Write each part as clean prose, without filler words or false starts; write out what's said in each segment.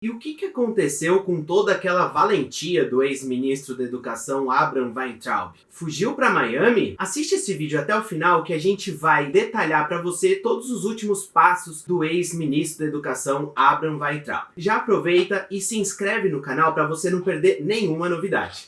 E o que aconteceu com toda aquela valentia do ex-ministro da Educação Abraham Weintraub? Fugiu para Miami? Assiste esse vídeo até o final que a gente vai detalhar para você todos os últimos passos do ex-ministro da Educação Abraham Weintraub. Já aproveita e se inscreve no canal para você não perder nenhuma novidade.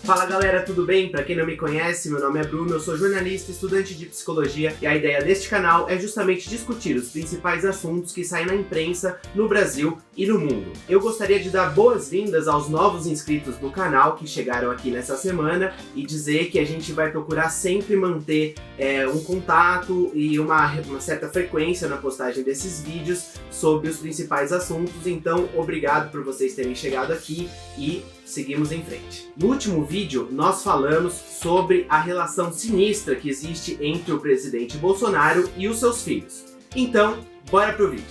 Fala galera, tudo bem? Pra quem não me conhece, meu nome é Bruno, eu sou jornalista, estudante de psicologia e a ideia deste canal é justamente discutir os principais assuntos que saem na imprensa no Brasil e no mundo. Eu gostaria de dar boas-vindas aos novos inscritos do canal que chegaram aqui nessa semana e dizer que a gente vai procurar sempre manter um contato e uma certa frequência na postagem desses vídeos sobre os principais assuntos, então obrigado por vocês terem chegado aqui e seguimos em frente. No último vídeo, nós falamos sobre a relação sinistra que existe entre o presidente Bolsonaro e os seus filhos. Então, bora pro vídeo.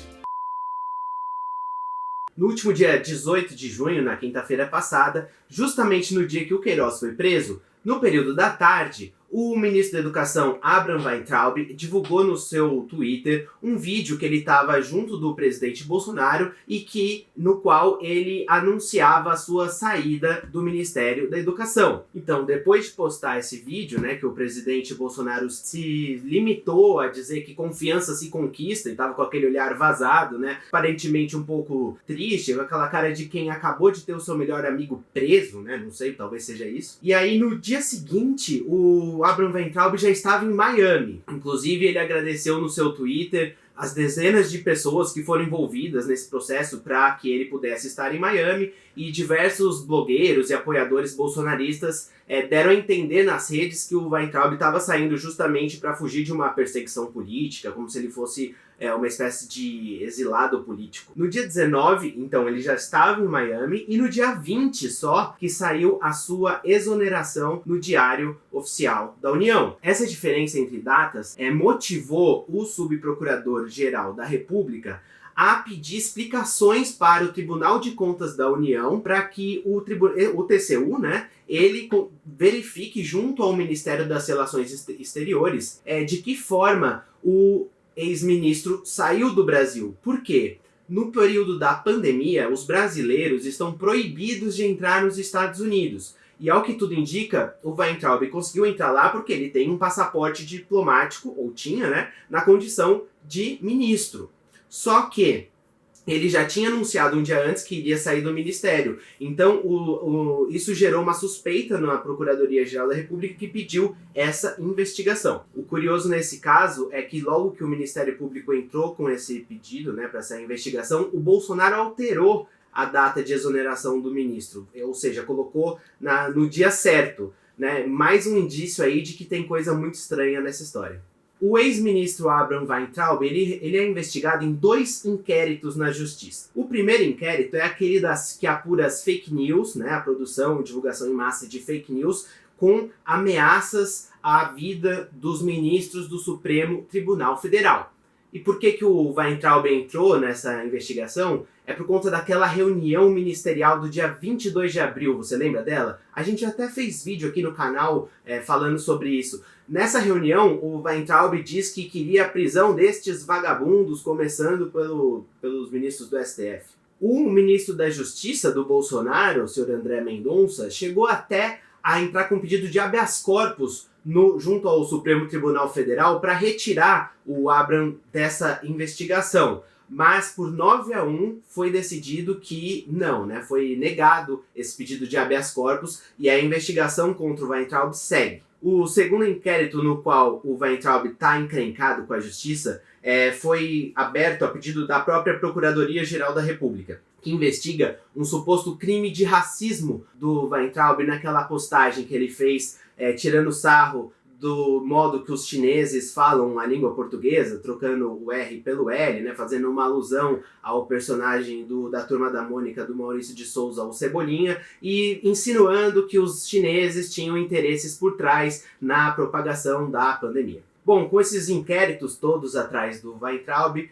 No último dia 18 de junho, na quinta-feira passada, justamente no dia que o Queiroz foi preso, no período da tarde, o ministro da Educação, Abraham Weintraub, divulgou no seu Twitter um vídeo que ele estava junto do presidente Bolsonaro e no qual ele anunciava a sua saída do Ministério da Educação. Então, depois de postar esse vídeo, que o presidente Bolsonaro se limitou a dizer que confiança se conquista e estava com aquele olhar vazado, aparentemente um pouco triste, com aquela cara de quem acabou de ter o seu melhor amigo preso, não sei, talvez seja isso. E aí, no dia seguinte, o Abraham Weintraub já estava em Miami. Inclusive, ele agradeceu no seu Twitter as dezenas de pessoas que foram envolvidas nesse processo para que ele pudesse estar em Miami, e diversos blogueiros e apoiadores bolsonaristas deram a entender nas redes que o Weintraub estava saindo justamente para fugir de uma perseguição política, como se ele fosse uma espécie de exilado político. No dia 19, então, ele já estava em Miami, e no dia 20 só que saiu a sua exoneração no Diário Oficial da União. Essa diferença entre datas motivou o subprocurador-geral da República a pedir explicações para o Tribunal de Contas da União para que o TCU, ele verifique junto ao Ministério das Relações Exteriores de que forma o ex-ministro saiu do Brasil. Por quê? No período da pandemia, os brasileiros estão proibidos de entrar nos Estados Unidos. E ao que tudo indica, o Weintraub conseguiu entrar lá porque ele tem um passaporte diplomático, ou tinha, na condição de ministro. Só que ele já tinha anunciado um dia antes que iria sair do ministério. Então, isso gerou uma suspeita na Procuradoria-Geral da República que pediu essa investigação. O curioso nesse caso é que logo que o Ministério Público entrou com esse pedido, para essa investigação, o Bolsonaro alterou a data de exoneração do ministro. Ou seja, colocou no dia certo. Mais um indício aí de que tem coisa muito estranha nessa história. O ex-ministro Abraham Weintraub, ele é investigado em 2 inquéritos na justiça. O primeiro inquérito é aquele que apura as fake news, a produção e divulgação em massa de fake news, com ameaças à vida dos ministros do Supremo Tribunal Federal. E por que o Weintraub entrou nessa investigação? É por conta daquela reunião ministerial do dia 22 de abril, você lembra dela? A gente até fez vídeo aqui no canal falando sobre isso. Nessa reunião, o Weintraub diz que queria a prisão destes vagabundos, começando pelos ministros do STF. O ministro da Justiça do Bolsonaro, o senhor André Mendonça, chegou até a entrar com pedido de habeas corpus junto ao Supremo Tribunal Federal para retirar o Abraham dessa investigação. Mas por 9-1 foi decidido que não, foi negado esse pedido de habeas corpus e a investigação contra o Weintraub segue. O segundo inquérito no qual o Weintraub está encrencado com a justiça foi aberto a pedido da própria Procuradoria-Geral da República, que investiga um suposto crime de racismo do Weintraub naquela postagem que ele fez tirando sarro do modo que os chineses falam a língua portuguesa, trocando o R pelo L, fazendo uma alusão ao personagem da Turma da Mônica, do Maurício de Souza, o Cebolinha, e insinuando que os chineses tinham interesses por trás na propagação da pandemia. Bom, com esses inquéritos todos atrás do Weintraub,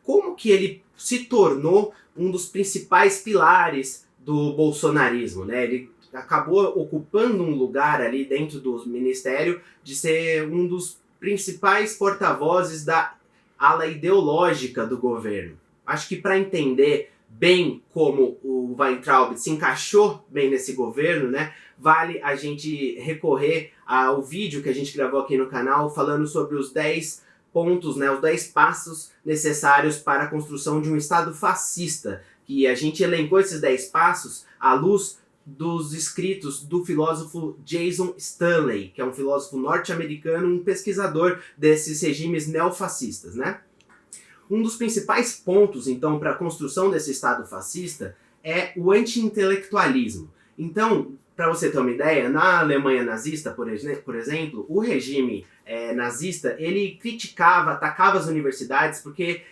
como que ele se tornou um dos principais pilares do bolsonarismo, Ele acabou ocupando um lugar ali dentro do ministério de ser um dos principais porta-vozes da ala ideológica do governo. Acho que para entender bem como o Weintraub se encaixou bem nesse governo, né, vale a gente recorrer ao vídeo que a gente gravou aqui no canal falando sobre os 10 pontos, né, os 10 passos necessários para a construção de um Estado fascista, que a gente elencou esses 10 passos à luz dos escritos do filósofo Jason Stanley, que é um filósofo norte-americano, um pesquisador desses regimes neofascistas, né? Um dos principais pontos, então, para a construção desse Estado fascista é o anti-intelectualismo. Então, para você ter uma ideia, na Alemanha nazista, por exemplo, o regime nazista, ele criticava, atacava as universidades,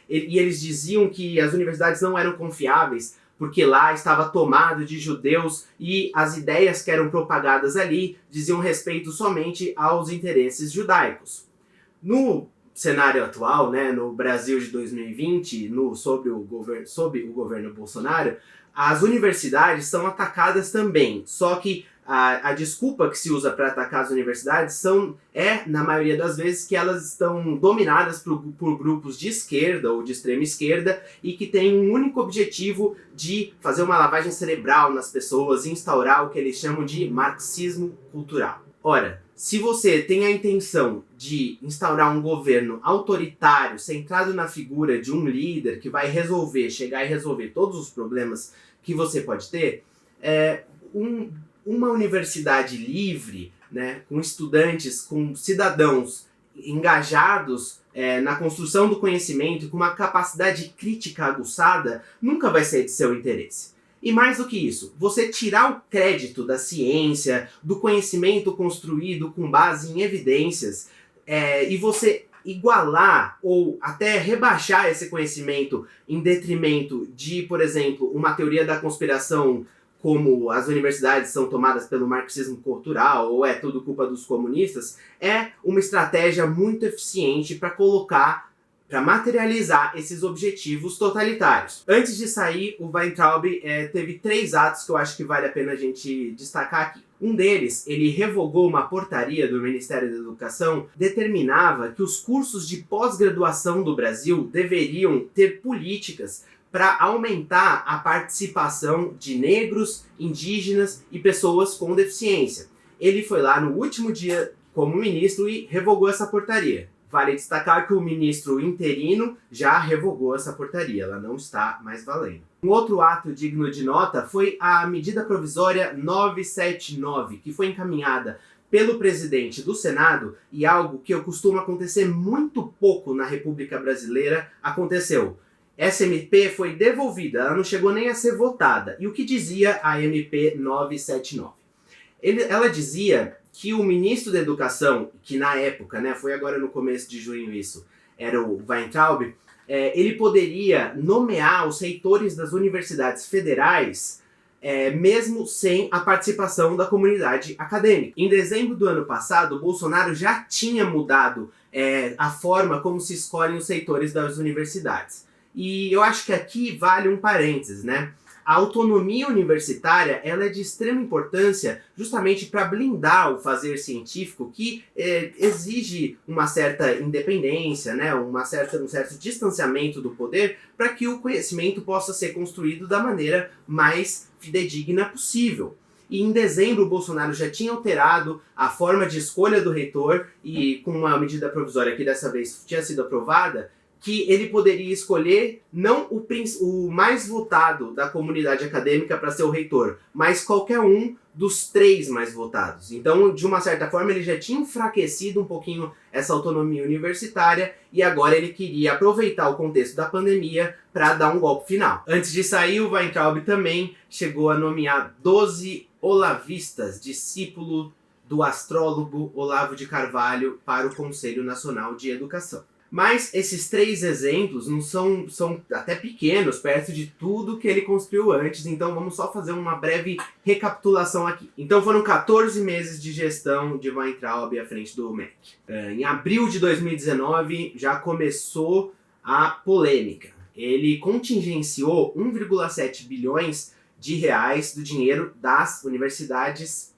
e eles diziam que as universidades não eram confiáveis, porque lá estava tomado de judeus e as ideias que eram propagadas ali diziam respeito somente aos interesses judaicos. No cenário atual, né, no Brasil de 2020, sob o governo Bolsonaro, as universidades são atacadas também, só que a desculpa que se usa para atacar as universidades na maioria das vezes, que elas estão dominadas por grupos de esquerda ou de extrema esquerda e que têm um único objetivo de fazer uma lavagem cerebral nas pessoas e instaurar o que eles chamam de marxismo cultural. Ora, se você tem a intenção de instaurar um governo autoritário, centrado na figura de um líder que vai chegar e resolver todos os problemas que você pode ter, uma universidade livre, né, com estudantes, com cidadãos engajados na construção do conhecimento, com uma capacidade crítica aguçada, nunca vai ser de seu interesse. E mais do que isso, você tirar o crédito da ciência, do conhecimento construído com base em evidências, e você igualar ou até rebaixar esse conhecimento em detrimento de, por exemplo, uma teoria da conspiração, como as universidades são tomadas pelo marxismo cultural ou é tudo culpa dos comunistas, é uma estratégia muito eficiente para materializar esses objetivos totalitários. Antes de sair, o Weintraub teve 3 atos que eu acho que vale a pena a gente destacar aqui. Um deles, ele revogou uma portaria do Ministério da Educação, determinava que os cursos de pós-graduação do Brasil deveriam ter políticas para aumentar a participação de negros, indígenas e pessoas com deficiência. Ele foi lá no último dia como ministro e revogou essa portaria. Vale destacar que o ministro interino já revogou essa portaria, ela não está mais valendo. Um outro ato digno de nota foi a medida provisória 979, que foi encaminhada pelo presidente do Senado, e algo que costuma acontecer muito pouco na República Brasileira aconteceu. Essa MP foi devolvida, ela não chegou nem a ser votada. E o que dizia a MP 979? Ela dizia que o ministro da Educação, que na época, né, foi agora no começo de junho isso, era o Weintraub, ele poderia nomear os reitores das universidades federais mesmo sem a participação da comunidade acadêmica. Em dezembro do ano passado, o Bolsonaro já tinha mudado a forma como se escolhem os reitores das universidades. E eu acho que aqui vale um parênteses, né? A autonomia universitária ela é de extrema importância justamente para blindar o fazer científico que exige uma certa independência, né? um certo distanciamento do poder para que o conhecimento possa ser construído da maneira mais fidedigna possível. E em dezembro o Bolsonaro já tinha alterado a forma de escolha do reitor e com uma medida provisória que dessa vez tinha sido aprovada, que ele poderia escolher não o mais votado da comunidade acadêmica para ser o reitor, mas qualquer um dos 3 mais votados. Então, de uma certa forma, ele já tinha enfraquecido um pouquinho essa autonomia universitária e agora ele queria aproveitar o contexto da pandemia para dar um golpe final. Antes de sair, o Weintraub também chegou a nomear 12 olavistas, discípulo do astrólogo Olavo de Carvalho, para o Conselho Nacional de Educação. Mas esses 3 exemplos não são até pequenos, perto de tudo que ele construiu antes, então vamos só fazer uma breve recapitulação aqui. Então foram 14 meses de gestão de Weintraub à frente do MEC. Em abril de 2019 já começou a polêmica. Ele contingenciou 1,7 bilhões de reais do dinheiro das universidades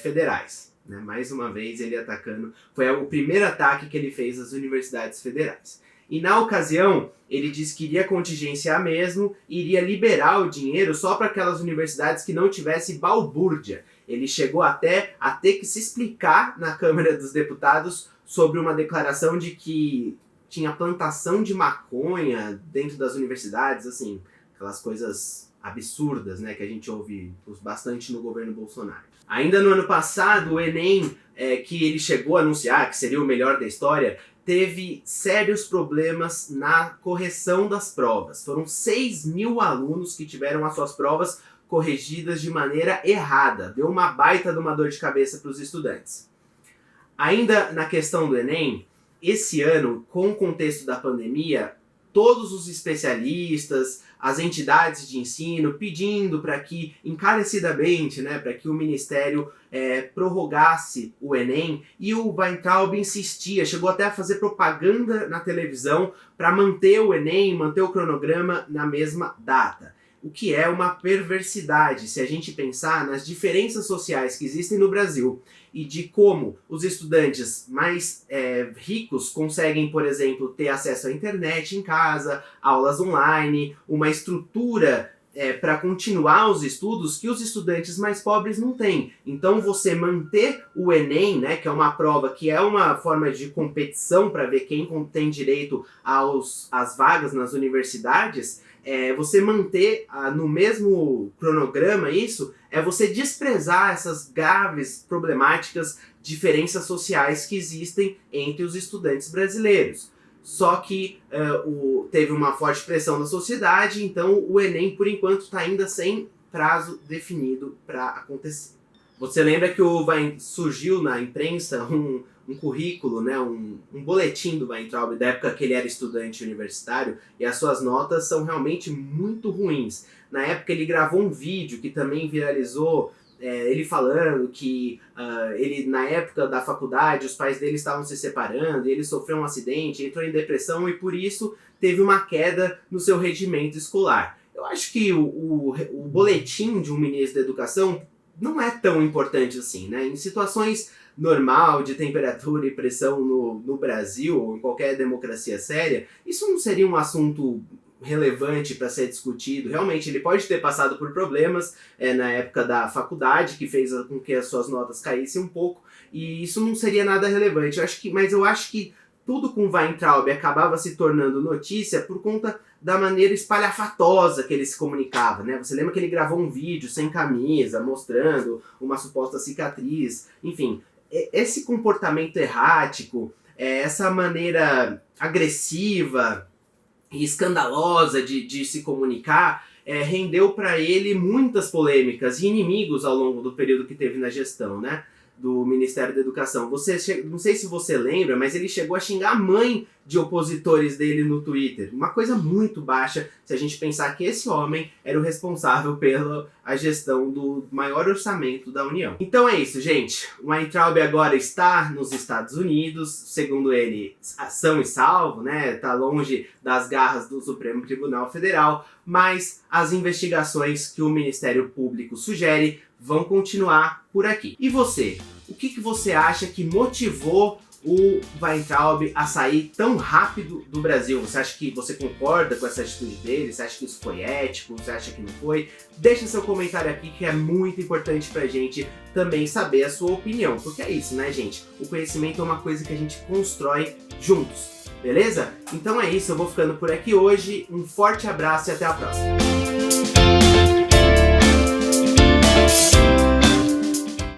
federais. Mais uma vez ele atacando, foi o primeiro ataque que ele fez às universidades federais. E na ocasião, ele disse que iria contingenciar mesmo, iria liberar o dinheiro só para aquelas universidades que não tivessem balbúrdia. Ele chegou até a ter que se explicar na Câmara dos Deputados sobre uma declaração de que tinha plantação de maconha dentro das universidades, assim, aquelas coisas absurdas, né, que a gente ouve bastante no governo Bolsonaro. Ainda no ano passado, o Enem, que ele chegou a anunciar que seria o melhor da história, teve sérios problemas na correção das provas. Foram 6.000 alunos que tiveram as suas provas corrigidas de maneira errada. Deu uma baita de uma dor de cabeça para os estudantes. Ainda na questão do Enem, esse ano, com o contexto da pandemia, todos os especialistas, as entidades de ensino pedindo para que, encarecidamente, né, para que o Ministério prorrogasse o Enem, e o Weintraub insistia, chegou até a fazer propaganda na televisão para manter o Enem, manter o cronograma na mesma data. O que é uma perversidade, se a gente pensar nas diferenças sociais que existem no Brasil e de como os estudantes mais ricos conseguem, por exemplo, ter acesso à internet em casa, aulas online, uma estrutura para continuar os estudos que os estudantes mais pobres não têm. Então você manter o Enem, né, que é uma prova que é uma forma de competição para ver quem tem direito às vagas nas universidades, você manter no mesmo cronograma isso, é você desprezar essas graves, problemáticas diferenças sociais que existem entre os estudantes brasileiros. Só que teve uma forte pressão da sociedade, então o Enem, por enquanto, está ainda sem prazo definido para acontecer. Você lembra que surgiu na imprensa um currículo, né, um boletim do Weintraub da época que ele era estudante universitário, e as suas notas são realmente muito ruins. Na época ele gravou um vídeo que também viralizou, ele falando que ele, na época da faculdade, os pais dele estavam se separando, e ele sofreu um acidente, entrou em depressão e por isso teve uma queda no seu rendimento escolar. Eu acho que o boletim de um ministro da Educação não é tão importante assim, né? Em situações normal de temperatura e pressão no Brasil ou em qualquer democracia séria, isso não seria um assunto relevante para ser discutido. Realmente ele pode ter passado por problemas na época da faculdade, que fez com que as suas notas caíssem um pouco, e isso não seria nada relevante. Mas eu acho que tudo com Weintraub acabava se tornando notícia por conta da maneira espalhafatosa que ele se comunicava, né? Você lembra que ele gravou um vídeo sem camisa, mostrando uma suposta cicatriz, enfim. Esse comportamento errático, essa maneira agressiva e escandalosa de se comunicar, rendeu para ele muitas polêmicas e inimigos ao longo do período que teve na gestão, né, do Ministério da Educação. Não sei se você lembra, mas ele chegou a xingar a mãe de opositores dele no Twitter. Uma coisa muito baixa, se a gente pensar que esse homem era o responsável pela gestão do maior orçamento da União. Então é isso, gente. O Weintraub agora está nos Estados Unidos, segundo ele, são e salvo, né? Tá longe das garras do Supremo Tribunal Federal, mas as investigações que o Ministério Público sugere vão continuar por aqui. E você? O que você acha que motivou o Weintraub a sair tão rápido do Brasil? Você acha que você concorda com essa atitude dele? Você acha que isso foi ético? Você acha que não foi? Deixa seu comentário aqui, que é muito importante pra gente também saber a sua opinião. Porque é isso, né, gente? O conhecimento é uma coisa que a gente constrói juntos, beleza? Então é isso, eu vou ficando por aqui hoje. Um forte abraço e até a próxima.